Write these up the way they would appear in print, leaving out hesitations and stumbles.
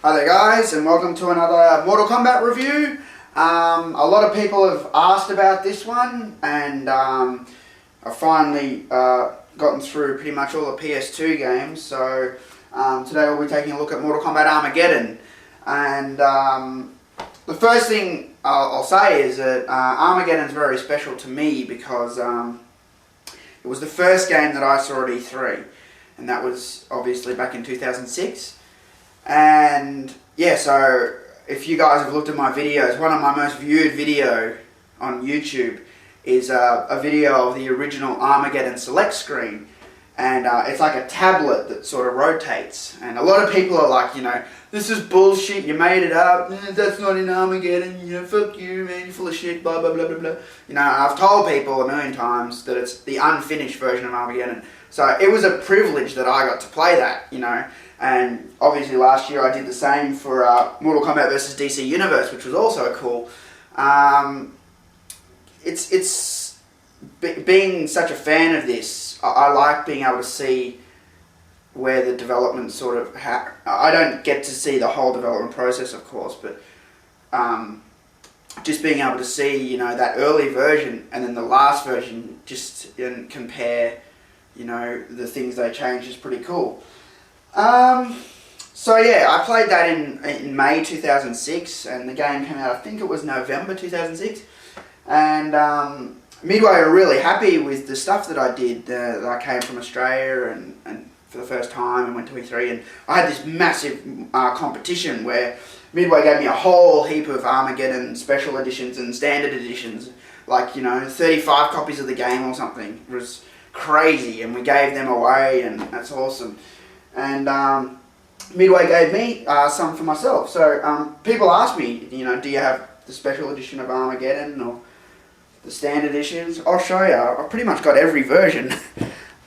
Hi there guys, and welcome to another Mortal Kombat review. A lot of people have asked about this one, and I've finally gotten through pretty much all the PS2 games, so today we'll be taking a look at Mortal Kombat Armageddon. And the first thing I'll say is that Armageddon is very special to me because it was the first game that I saw at E3, and that was obviously back in 2006. And yeah, so if you guys have looked at my videos, one of my most viewed video on YouTube is a video of the original Armageddon select screen, and it's like a tablet that sort of rotates, and a lot of people are like, you know, this is bullshit, you made it up, that's not in Armageddon, you know, fuck you man, you're full of shit, blah blah blah blah blah. You know, I've told people a million times that it's the unfinished version of Armageddon, so it was a privilege that I got to play that, you know. And obviously last year I did the same for Mortal Kombat vs DC Universe, which was also cool. Being such a fan of this, I like being able to see where the development sort of... I don't get to see the whole development process, of course, but just being able to see, you know, that early version and then the last version, just and compare, you know, the things they changed is pretty cool. So yeah, I played that in May 2006, and the game came out, I think it was November 2006, and Midway were really happy with the stuff that I did. That I came from Australia and for the first time and went to E3, and I had this massive competition where Midway gave me a whole heap of Armageddon special editions and standard editions, like, you know, 35 copies of the game or something. It was crazy, and we gave them away, and that's awesome. And Midway gave me some for myself. So people ask me, you know, do you have the special edition of Armageddon or the standard editions? I'll show you. I've pretty much got every version,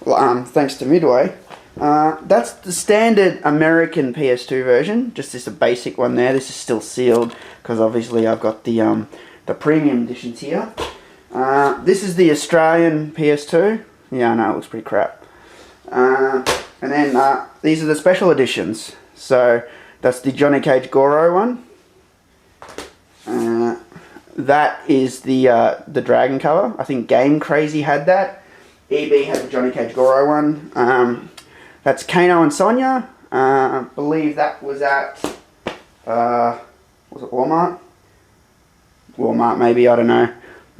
thanks to Midway. That's the standard American PS2 version, just this a basic one there. This is still sealed because obviously I've got the premium editions here. This is the Australian PS2. Yeah, I know, it looks pretty crap. And then these are the special editions. So that's the Johnny Cage Goro one. That is the Dragon cover. I think Game Crazy had that. EB had the Johnny Cage Goro one. That's Kano and Sonya. I believe that was at was it Walmart? Walmart maybe, I don't know.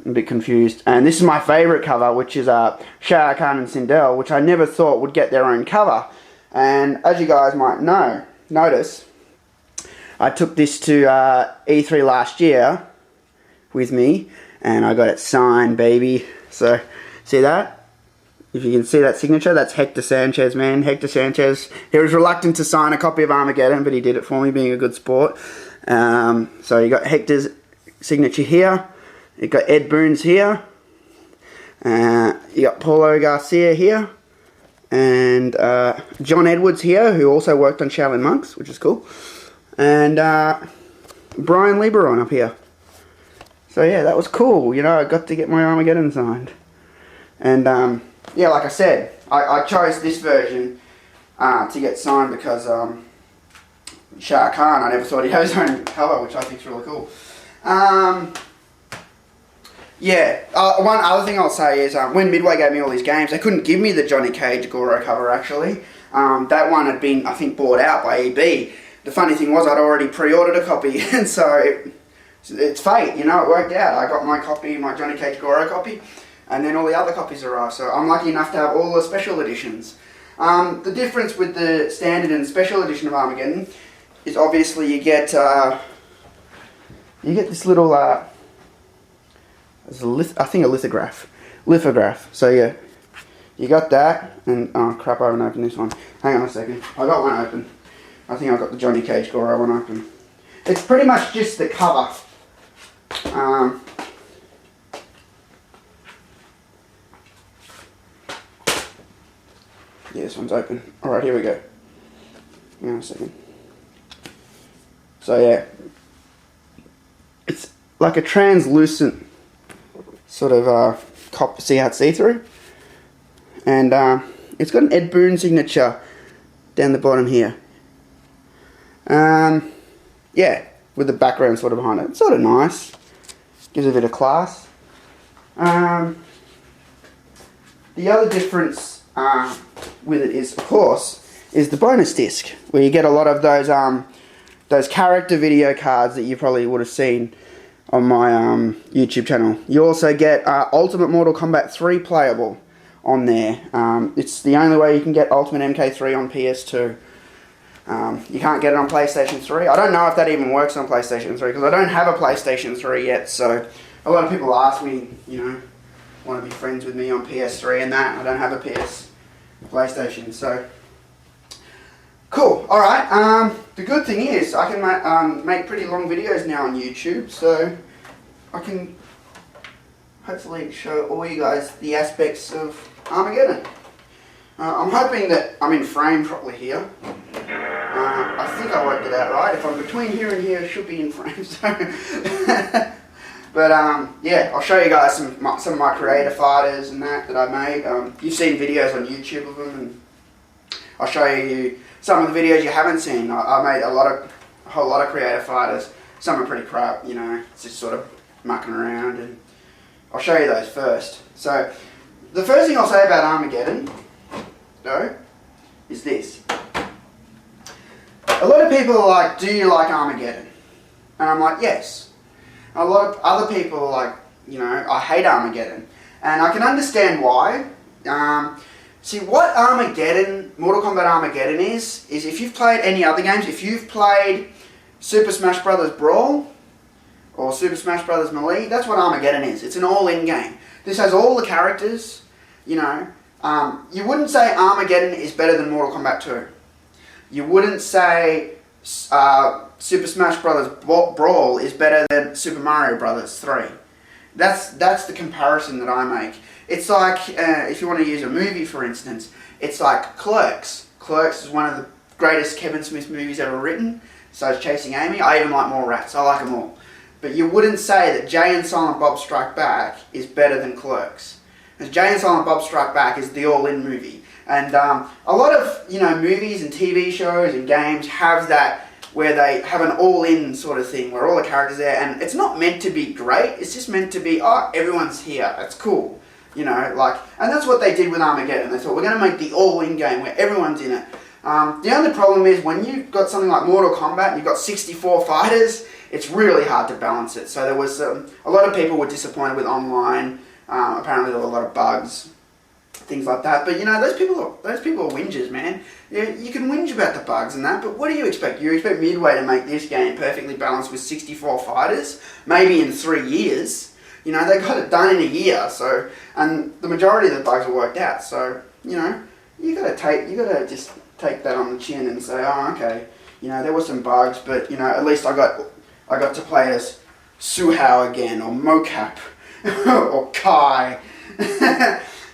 I'm a bit confused. And this is my favourite cover, which is Shah Khan and Sindel, which I never thought would get their own cover. And as you guys might notice, I took this to E3 last year with me, and I got it signed, baby. So, see that? If you can see that signature, that's Hector Sanchez, man. Hector Sanchez. He was reluctant to sign a copy of Armageddon, but he did it for me, being a good sport. So you got Hector's signature here. You got Ed Boon's here, you got Paulo Garcia here, and John Edwards here, who also worked on Shaolin Monks, which is cool, and Brian Lieberon up here. So yeah, that was cool, you know, I got to get my Armageddon signed. And yeah, like I said, I chose this version to get signed because Shah Khan, I never thought he'd have his own cover, which I think is really cool. Yeah, one other thing I'll say is when Midway gave me all these games, they couldn't give me the Johnny Cage Goro cover, actually. That one had been, I think, bought out by EB. The funny thing was I'd already pre-ordered a copy, and so it's fate, you know, it worked out. I got my copy, my Johnny Cage Goro copy, and then all the other copies arrived, so I'm lucky enough to have all the special editions. The difference with the standard and special edition of Armageddon is obviously you get this little... I think a lithograph. So yeah, you got that, and oh crap, I haven't opened this one. Hang on a second, I got one open. I think I got the Johnny Cage Goro one open. It's pretty much just the cover. Yeah, this one's open. Alright, here we go. Hang on a second. So yeah, it's like a translucent sort of see how it's see-through, and it's got an Ed Boon signature down the bottom here. Yeah, with the background sort of behind it. It's sort of nice. Gives a bit of class. The other difference with it is, of course, is the bonus disc, where you get a lot of those character video cards that you probably would have seen on my YouTube channel. You also get Ultimate Mortal Kombat 3 playable on there. It's the only way you can get Ultimate MK3 on PS2. You can't get it on PlayStation 3. I don't know if that even works on PlayStation 3 because I don't have a PlayStation 3 yet. So a lot of people ask me, you know, want to be friends with me on PS3 and that. I don't have a PlayStation. So cool. All right. The good thing is I can make pretty long videos now on YouTube, so I can hopefully show all you guys the aspects of Armageddon. I'm hoping that I'm in frame properly here. I think I worked it out right. If I'm between here and here, it should be in frame. So but yeah, I'll show you guys some of my creator fighters and that I made. You've seen videos on YouTube of them, and I'll show you some of the videos you haven't seen. I made a whole lot of creator fighters. Some are pretty crap, you know, it's just sort of mucking around, and I'll show you those first. So the first thing I'll say about Armageddon, though, is this. A lot of people are like, do you like Armageddon? And I'm like, yes. A lot of other people are like, you know, I hate Armageddon. And I can understand why. See, what Armageddon, Mortal Kombat Armageddon is if you've played any other games, if you've played Super Smash Bros. Brawl, or Super Smash Bros. Melee, that's what Armageddon is. It's an all-in game. This has all the characters, you know. You wouldn't say Armageddon is better than Mortal Kombat 2. You wouldn't say Super Smash Bros. Brawl is better than Super Mario Bros. 3. That's the comparison that I make. It's like, if you want to use a movie for instance, it's like Clerks. Clerks is one of the greatest Kevin Smith movies ever written. So is Chasing Amy. I even like Mallrats. I like them all. But you wouldn't say that Jay and Silent Bob Strike Back is better than Clerks. Because Jay and Silent Bob Strike Back is the all-in movie. And a lot of, you know, movies and TV shows and games have that, where they have an all-in sort of thing, where all the characters are there, and it's not meant to be great, it's just meant to be, oh, everyone's here, it's cool. You know, like, and that's what they did with Armageddon. They thought, we're going to make the all-in game where everyone's in it. The only problem is when you've got something like Mortal Kombat and you've got 64 fighters, it's really hard to balance it. So there was, a lot of people were disappointed with online. Apparently there were a lot of bugs, things like that. But you know, those people are whingers, man. You can whinge about the bugs and that, but what do you expect? You expect Midway to make this game perfectly balanced with 64 fighters, maybe in 3 years. You know, they got it done in a year, so, and the majority of the bugs are worked out. So, you know, you gotta just take that on the chin and say, oh, okay, you know, there were some bugs, but you know, at least I got to play as Suhao again, or Mocap, or Kai.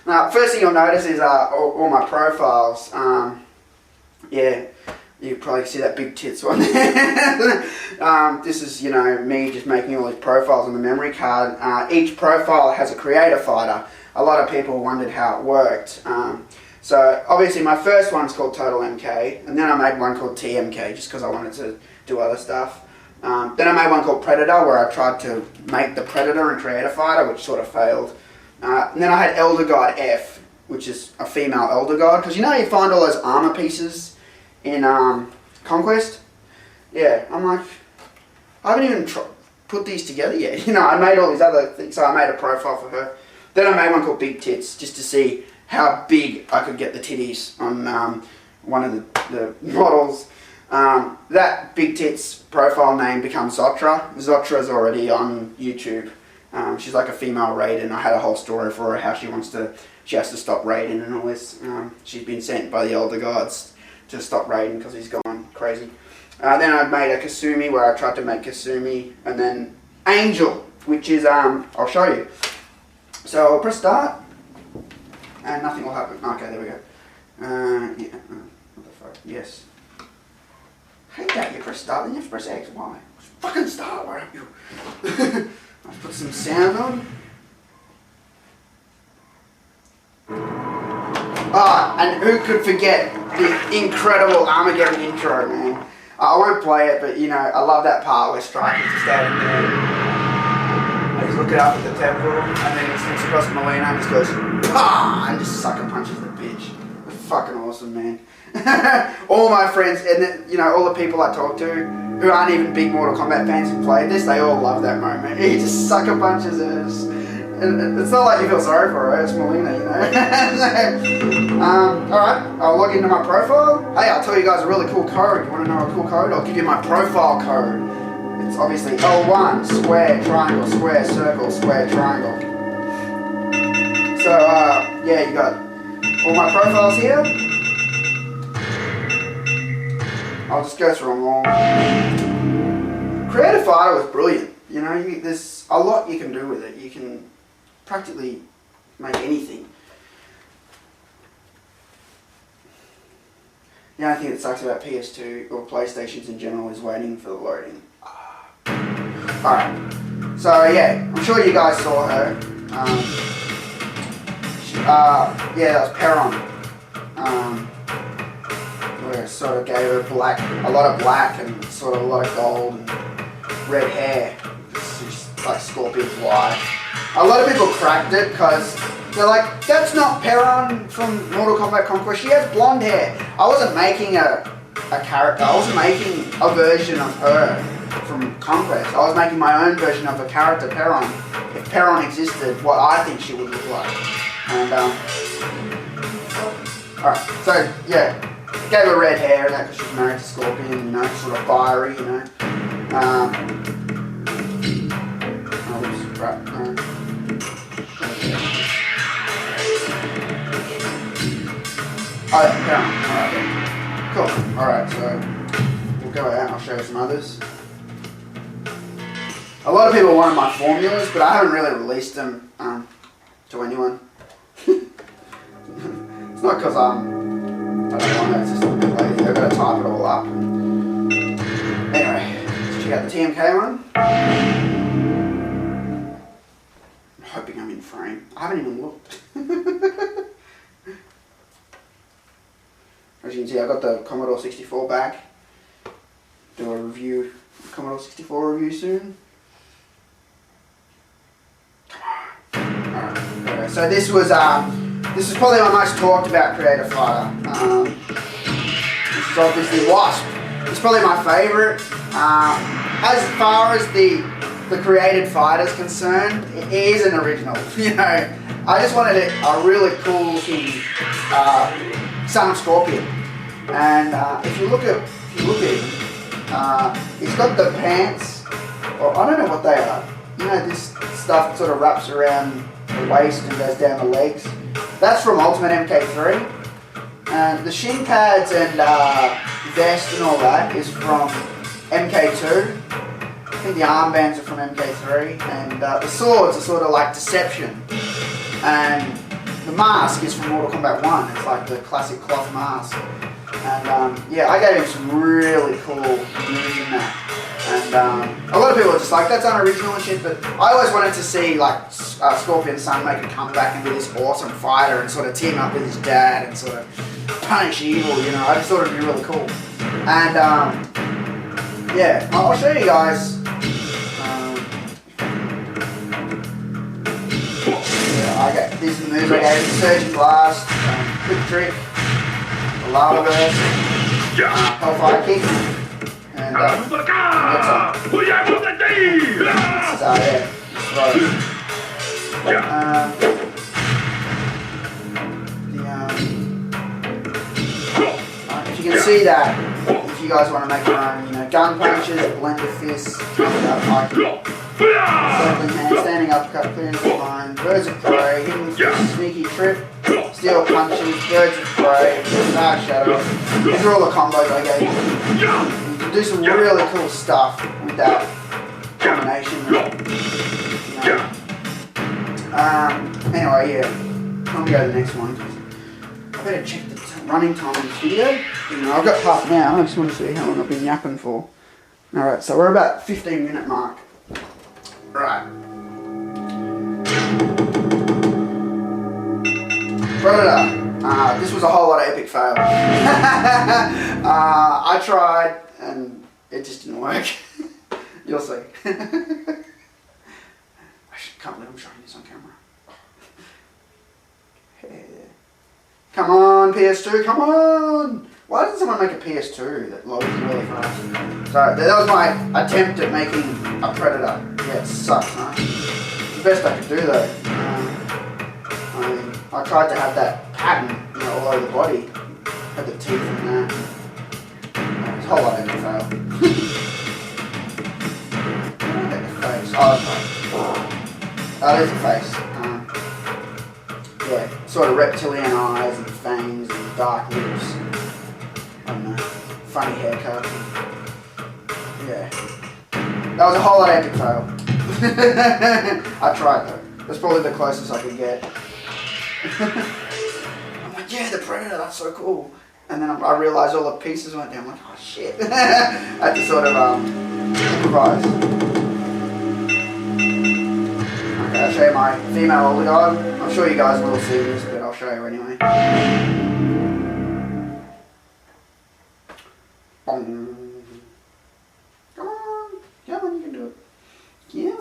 Now, first thing you'll notice is all my profiles. Yeah, you can probably see that big tits one there. This is, you know, me just making all these profiles on the memory card. Each profile has a creator fighter. A lot of people wondered how it worked. So obviously my first one's called TotalMK, and then I made one called TMK just because I wanted to do other stuff. Then I made one called Predator, where I tried to make the Predator and create a fighter, which sort of failed. And then I had Elder God F, which is a female Elder God, because you know you find all those armor pieces in Conquest? Yeah, I'm like, I haven't even put these together yet. You know, I made all these other things, so I made a profile for her. Then I made one called Big Tits, just to see how big I could get the titties on one of the models. That Big Tits profile name becomes Zotra. Zotra's already on YouTube. She's like a female Raiden. I had a whole story for her, how she has to stop Raiden and all this. She's been sent by the Elder Gods to stop Raiden because he's gone crazy. Then I made a Kasumi, where I tried to make Kasumi, and then Angel, which is, I'll show you. So I'll press start, and nothing will happen. Okay, there we go. Yeah, what the fuck, yes. I hate that, you press start, then you have to press X, why? Fucking start, why don't you? I'll put some sound on. Ah, and who could forget the incredible Armageddon intro, man? I won't play it, but you know, I love that part where Striker's just standing there. He's looking up at the temple, and then he sneaks across Melina and just goes, "Pah!" and just sucker punches the bitch. It's fucking awesome, man. All my friends, and you know, all the people I talk to who aren't even big Mortal Kombat fans who played this, they all love that moment. He just sucker punches her. And it's not like you feel sorry for her, it's Melina, you know. Alright, I'll log into my profile. Hey, I'll tell you guys a really cool code. You want to know a cool code? I'll give you my profile code. It's obviously L1, square, triangle, square, circle, square, triangle. So, yeah, you got all my profiles here. I'll just go through them all. Creative Fighter was brilliant. You know, there's a lot you can do with it. You can practically make anything. The only thing that sucks about PS2 or PlayStations in general is waiting for the loading. Alright, so yeah, I'm sure you guys saw her. Yeah, that was Perron. Where it sort of gave her a lot of black and sort of a lot of gold and red hair. Just like Scorpion's wife. A lot of people cracked it because they're like, that's not Perron from Mortal Kombat Conquest, she has blonde hair. I wasn't making a character, I wasn't making a version of her from Conquest. I was making my own version of a character, Perron. If Perron existed, what I think she would look like. And, alright, so, yeah, gave her red hair and that because she's married to Scorpion, you know, sort of fiery, you know. Right, alright, cool. Alright, so we'll go out and I'll show you some others. A lot of people wanted my formulas, but I haven't really released them to anyone. It's not because I don't want it, it's just a bit lazy. I've got to type it all up. Anyway, let's check out the TMK one. I'm hoping I'm in frame. I haven't even looked. As you can see, I got the Commodore 64 back. Do a review, Commodore 64 review soon. Come on. Alright, so this was probably my most talked about creative fighter. This is obviously Wasp. It's probably my favourite. As far as the created fighter is concerned, it is an original. You know, I just wanted a really cool looking Son of Scorpion. And if you look at him, he's got the pants, or I don't know what they are. You know, this stuff sort of wraps around the waist and goes down the legs. That's from Ultimate MK3. And the shin pads and vest and all that is from MK2. I think the armbands are from MK3. And the swords are sort of like Deception. And the mask is from Mortal Kombat 1. It's like the classic cloth mask. And yeah, I gave him some really cool moves in that. And a lot of people are just like, that's unoriginal and shit, but I always wanted to see like Scorpion's son make a comeback and be this awesome fighter and sort of team up with his dad and sort of punish evil, you know. I just thought it'd be really cool. And yeah, I'll show you guys. Yeah, I got these are the moves I gave him: Surging Blast, Quick Trick, the Lava Burst, Hellfire Kick, and yeah. If you can see that, if you guys want to make your own, you know, gun punches, blender fists, jumping up, high kick, circling hand, standing uppercut, clearing the line, birds of prey, hidden fist, sneaky trip, steel punches, birds of prey, dark shadow. These are all the combos I gave you. You can do some really cool stuff with that combination. You know. Anyway, yeah, I'm gonna go to the next one. I better check the running time of this video. You know, I've got half an hour. I just want to see how long I've been yapping for. Alright, so we're about 15-minute mark. Right. Predator. This was a whole lot of epic fail. I tried, and it just didn't work. You'll see. I can't believe I'm showing this on camera. Come on, PS2, come on! Why doesn't someone make a PS2 that loads really fast? So that was my attempt at making a Predator. Yeah, it sucks, huh? It's the best I could do though. I tried to have that pattern, you know, all over the body. Had the teeth and that. There's a whole lot of it fail. Face. Oh, okay. Oh, there's a face. Yeah, sort of reptilian eyes and fangs and dark lips. I don't know, funny haircut. Yeah, that was a whole lot of epic fail. I tried though. That's probably the closest I could get. I'm like, yeah, the Predator, that's so cool. And then I realised all the pieces went down. I'm like, oh shit. I had to sort of improvise. Okay, I'll show you my female oligarch. I'm sure you guys will see this, but I'll show you anyway. Boom. Come on, you can do it. Yeah.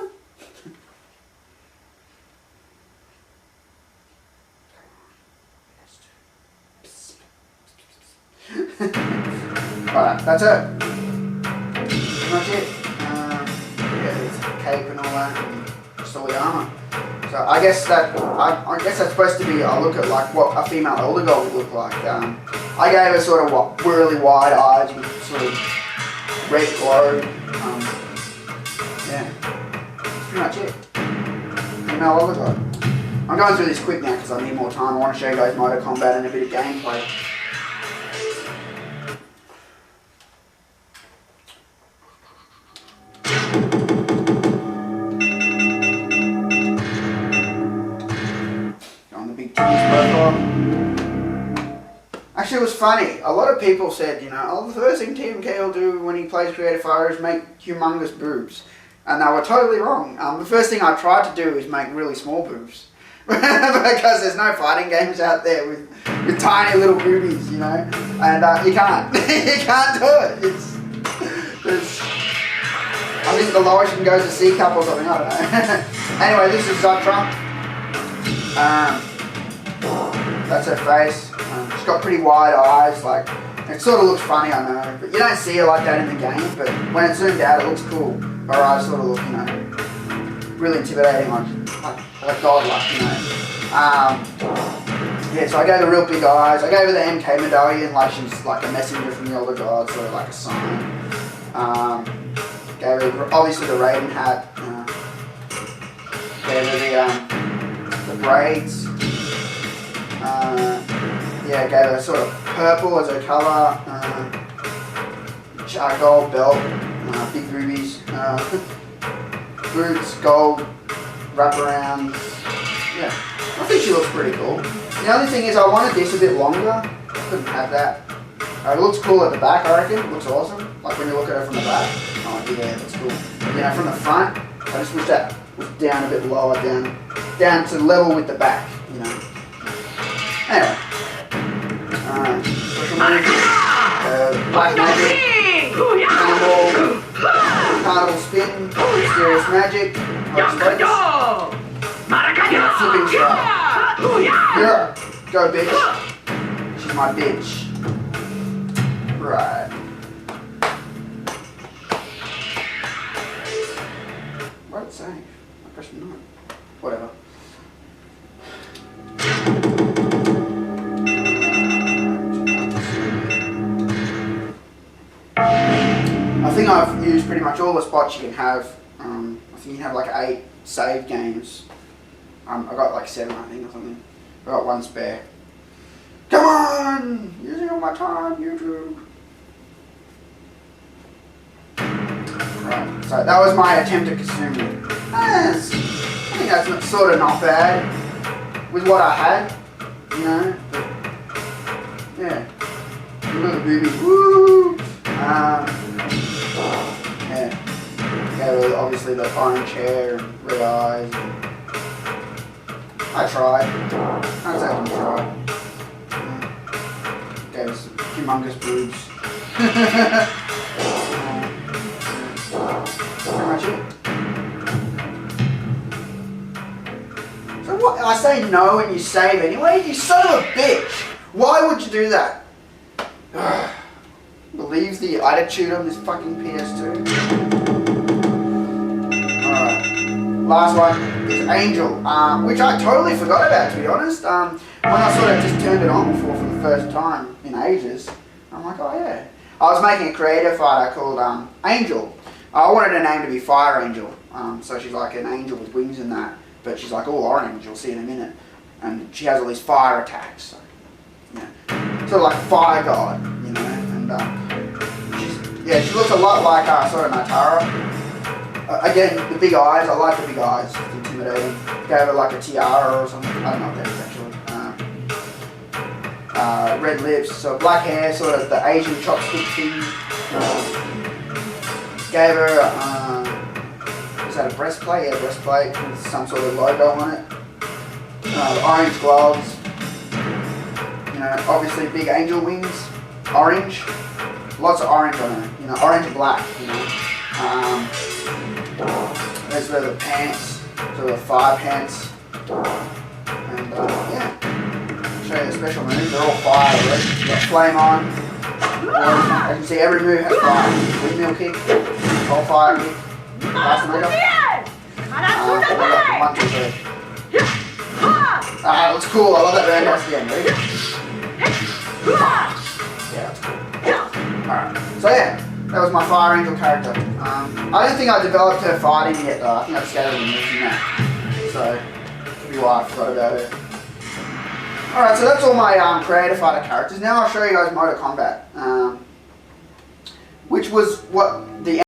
Alright, that's it. Pretty much it. Yeah, there's cape and all that, and just all the armour. So I guess that's supposed to be a look at like what a female elder god would look like. I gave her sort of what really wide eyes with sort of red glow. Yeah, that's pretty much it. Female elder god. I'm going through this quick now because I need more time. I want to show you guys Motor Combat and a bit of gameplay. Actually, it was funny. A lot of people said, you know, oh, the first thing TMK will do when he plays Creative Fire is make humongous boobs. And they were totally wrong. The first thing I tried to do is make really small boobs. Because there's no fighting games out there with tiny little boobies, you know. And you can't. You can't do it. I think the lowest you can go is a C cup or something, I don't know. Anyway, this is Zera. That's her face. She's got pretty wide eyes, like, it sort of looks funny, I know, but you don't see her like that in the game, but when it's zoomed out, it looks cool. Her eyes sort of look, you know, really intimidating, like godlike, you know. Yeah, so I gave her real big eyes. I gave her the MK medallion, like she's like a messenger from the older gods, sort of like a sign. Gave her, obviously, the Raiden hat. Gave her the braids. Yeah, gave her sort of purple as her colour, gold belt, big rubies, boots, gold wraparounds. Yeah, I think she looks pretty cool. The only thing is I wanted this a bit longer. I couldn't have that. It looks cool at the back, I reckon. It looks awesome. Like when you look at her from the back. Oh yeah, that's cool. But, you know, from the front, I just wish that was down a bit lower, down to level with the back, you know. Anyway, Black Magic, Carnival Spin, Mysterious Magic, Flipping Star. Yeah, go bitch. She's my bitch. Right. What did it say? I pressed no. Whatever. I think I've used pretty much all the spots you can have. I think you can have like 8 save games. I got like 7, I think, or something. I got 1 spare. Come on! Using all my time, YouTube. Right, so that was my attempt at Kasumi. I think that's sort of not bad with what I had, you know. But yeah, look at the boobies. Woo! Yeah, obviously the orange hair and red eyes. I tried. I'd say I tried. Gave us humongous boobs. say no and you save anyway? You son of a bitch! Why would you do that? Believes the attitude on this fucking PS2. Alright. Last one is Angel, which I totally forgot about, to be honest. When I sort of just turned it on before for the first time in ages, I'm like, oh yeah. I was making a creative fighter called Angel. I wanted her name to be Fire Angel. So she's like an angel with wings and that, but she's like all orange, you'll see in a minute. And she has all these fire attacks. So, sort of like Fire God, you know. And she looks a lot like sort of Natara. Again, the big eyes, I like the big eyes, it's intimidating. Gave her like a tiara or something, I don't know what that is actually. Red lips, so black hair, sort of the Asian chopstick thing. Gave her, is that a breastplate? Yeah, breastplate with some sort of logo on it. Orange gloves. You know, obviously big angel wings. Orange. Lots of orange on her. You know, orange and black, you know. There's the pants, sort of fire pants. And yeah. Show you the special moves. They're all fire, right? You've got flame on. As you can see, every move has fire. Windmill kick, all fire kick, blast mega. Looks cool. I love that roundhouse again. Ready? Yeah, that's cool. Alright. So yeah, that was my Fire Angel character. I don't think I developed her fighting yet though. I think I just gave her the moves in that. So, could be why I forgot about it. Alright, so that's all my creative fighter characters. Now I'll show you guys Mortal Kombat. Which was what the